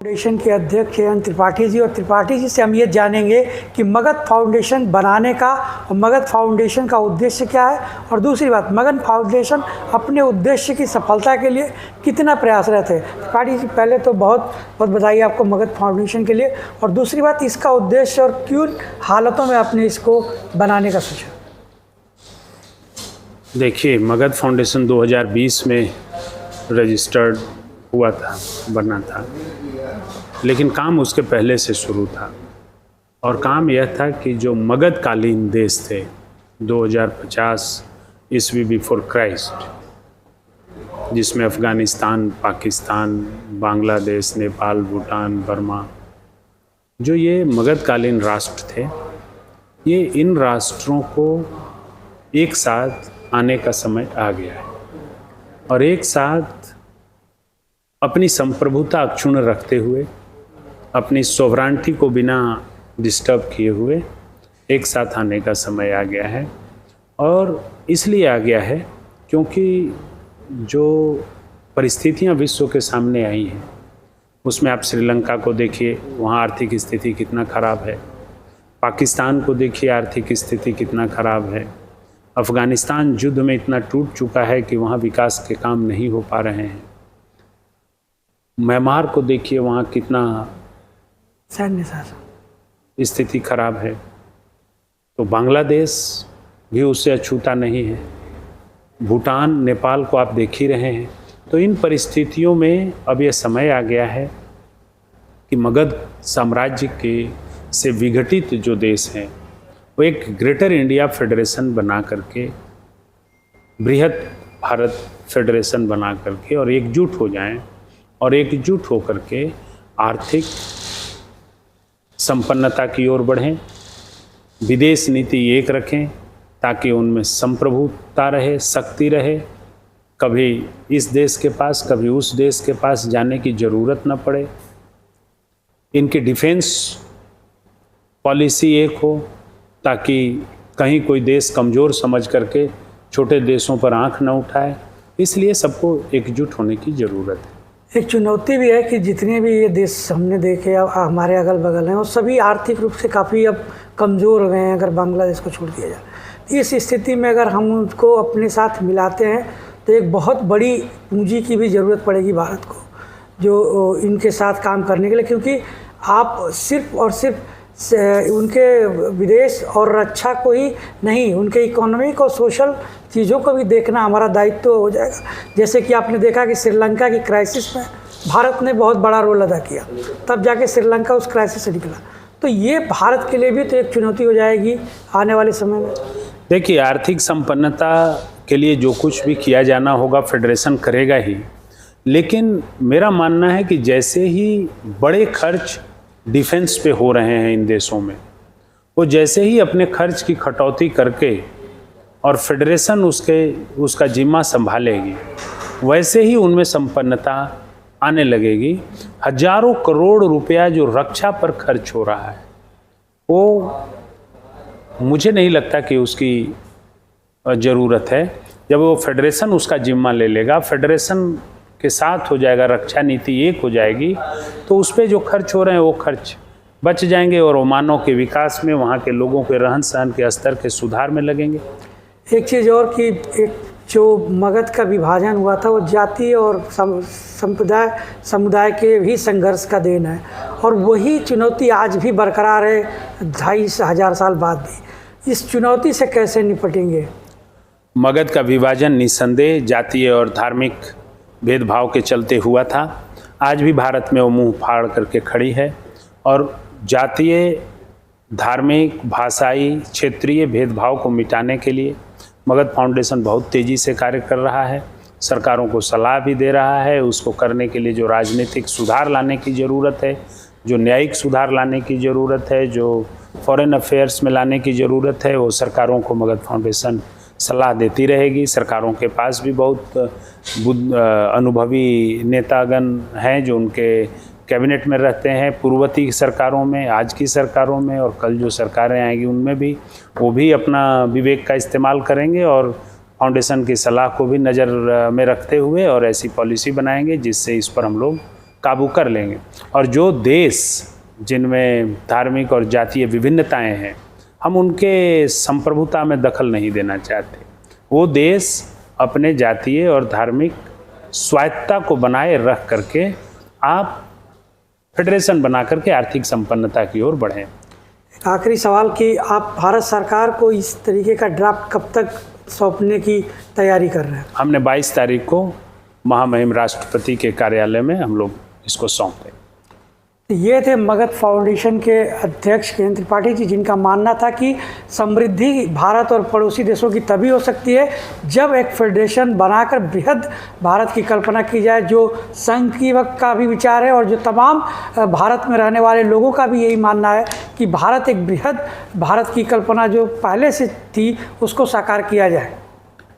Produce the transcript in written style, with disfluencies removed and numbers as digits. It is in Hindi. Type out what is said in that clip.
फाउंडेशन के अध्यक्ष हैं त्रिपाठी जी, और त्रिपाठी जी से हम ये जानेंगे कि मगध फाउंडेशन बनाने का और मगध फाउंडेशन का उद्देश्य क्या है, और दूसरी बात मगध फाउंडेशन अपने उद्देश्य की सफलता के लिए कितना प्रयासरत है। त्रिपाठी जी, पहले तो बहुत बहुत बधाई आपको मगध फाउंडेशन के लिए, और दूसरी बात इसका उद्देश्य और क्यों हालतों में आपने इसको बनाने का सोचा। देखिए, मगध फाउंडेशन 2020 में रजिस्टर्ड हुआ था, बना था, लेकिन काम उसके पहले से शुरू था। और काम यह था कि जो मगध कालीन देश थे 2050 ईस्वी बिफोर क्राइस्ट, जिसमें अफ़गानिस्तान, पाकिस्तान, बांग्लादेश, नेपाल, भूटान, बर्मा, जो ये मगध कालीन राष्ट्र थे, ये इन राष्ट्रों को एक साथ आने का समय आ गया है और एक साथ अपनी संप्रभुता अक्षुण्ण रखते हुए, अपनी सोवरानिटी को बिना डिस्टर्ब किए हुए एक साथ आने का समय आ गया है। और इसलिए आ गया है क्योंकि जो परिस्थितियां विश्व के सामने आई हैं, उसमें आप श्रीलंका को देखिए, वहाँ आर्थिक स्थिति कितना ख़राब है। पाकिस्तान को देखिए, आर्थिक स्थिति कितना ख़राब है। अफ़गानिस्तान युद्ध में इतना टूट चुका है कि वहाँ विकास के काम नहीं हो पा रहे हैं। म्यांमार को देखिए, वहाँ कितना सैन्य स्थिति खराब है। तो बांग्लादेश भी उससे अछूता नहीं है। भूटान, नेपाल को आप देख ही रहे हैं। तो इन परिस्थितियों में अब यह समय आ गया है कि मगध साम्राज्य के से विघटित जो देश हैं, वो एक ग्रेटर इंडिया फेडरेशन बना करके, बृहत भारत फेडरेशन बना करके और एकजुट हो जाएं, और एकजुट होकर के आर्थिक संपन्नता की ओर बढ़ें, विदेश नीति एक रखें ताकि उनमें संप्रभुता रहे, शक्ति रहे। कभी इस देश के पास, कभी उस देश के पास जाने की ज़रूरत न पड़े। इनकी डिफेंस पॉलिसी एक हो ताकि कहीं कोई देश कमज़ोर समझ करके छोटे देशों पर आंख न उठाए। इसलिए सबको एकजुट होने की ज़रूरत है। एक चुनौती भी है कि जितने भी ये देश हमने देखे हमारे अगल बगल हैं, वो सभी आर्थिक रूप से काफ़ी अब कमज़ोर हो गए हैं, अगर बांग्लादेश को छोड़ दिया जाए। इस स्थिति में अगर हम उनको अपने साथ मिलाते हैं तो एक बहुत बड़ी पूंजी की भी ज़रूरत पड़ेगी भारत को, जो इनके साथ काम करने के लिए, क्योंकि आप सिर्फ और सिर्फ उनके विदेश और रक्षा को ही नहीं, उनके इकोनॉमिक और सोशल चीज़ों को भी देखना हमारा दायित्व हो जाएगा। जैसे कि आपने देखा कि श्रीलंका की क्राइसिस में भारत ने बहुत बड़ा रोल अदा किया, तब जाके श्रीलंका उस क्राइसिस से निकला। तो ये भारत के लिए भी तो एक चुनौती हो जाएगी आने वाले समय में। देखिए, आर्थिक संपन्नता के लिए जो कुछ भी किया जाना होगा फेडरेशन करेगा ही, लेकिन मेरा मानना है कि जैसे ही बड़े खर्च डिफेंस पे हो रहे हैं इन देशों में, वो जैसे ही अपने खर्च की कटौती करके और फेडरेशन उसका जिम्मा संभालेगी, वैसे ही उनमें संपन्नता आने लगेगी। हजारों करोड़ रुपया जो रक्षा पर खर्च हो रहा है, वो मुझे नहीं लगता कि उसकी ज़रूरत है। जब वो फेडरेशन उसका जिम्मा ले लेगा, फेडरेशन के साथ हो जाएगा, रक्षा नीति एक हो जाएगी, तो उस पर जो खर्च हो रहे हैं वो खर्च बच जाएंगे और वो मानव के विकास में, वहाँ के लोगों के रहन सहन के स्तर के सुधार में लगेंगे। एक चीज़ और कि एक जो मगध का विभाजन हुआ था, वो जाति और समुदाय के भी संघर्ष का देन है, और वही चुनौती आज भी बरकरार है 2500 साल बाद भी। इस चुनौती से कैसे निपटेंगे? मगध का विभाजन निस्संदेह जातीय और धार्मिक भेदभाव के चलते हुआ था। आज भी भारत में वो मुंह फाड़ करके खड़ी है, और जातीय, धार्मिक, भाषाई, क्षेत्रीय भेदभाव को मिटाने के लिए मगध फाउंडेशन बहुत तेज़ी से कार्य कर रहा है। सरकारों को सलाह भी दे रहा है। उसको करने के लिए जो राजनीतिक सुधार लाने की ज़रूरत है, जो न्यायिक सुधार लाने की ज़रूरत है, जो फॉरेन अफेयर्स में लाने की ज़रूरत है, वो सरकारों को मगध फाउंडेशन सलाह देती रहेगी। सरकारों के पास भी बहुत अनुभवी नेतागण हैं जो उनके कैबिनेट में रहते हैं, पूर्ववर्ती सरकारों में, आज की सरकारों में, और कल जो सरकारें आएंगी उनमें भी वो भी अपना विवेक का इस्तेमाल करेंगे और फाउंडेशन की सलाह को भी नज़र में रखते हुए और ऐसी पॉलिसी बनाएंगे जिससे इस पर हम लोग काबू कर लेंगे। और जो देश जिनमें धार्मिक और जातीय विभिन्नताएं हैं, हम उनके संप्रभुता में दखल नहीं देना चाहते। वो देश अपने जातीय और धार्मिक स्वायत्तता को बनाए रख करके आप फेडरेशन बना करके आर्थिक संपन्नता की ओर बढ़ें। एक आखिरी सवाल कि आप भारत सरकार को इस तरीके का ड्राफ्ट कब तक सौंपने की तैयारी कर रहे हैं? हमने 22 तारीख को महामहिम राष्ट्रपति के कार्यालय में हम लोग इसको सौंपे। ये थे मगध फाउंडेशन के अध्यक्ष केएन त्रिपाठी जी, जिनका मानना था कि समृद्धि भारत और पड़ोसी देशों की तभी हो सकती है जब एक फेडरेशन बनाकर बृहद भारत की कल्पना की जाए, जो संघ की वक्त का भी विचार है और जो तमाम भारत में रहने वाले लोगों का भी यही मानना है कि भारत एक बृहद भारत की कल्पना जो पहले से थी उसको साकार किया जाए।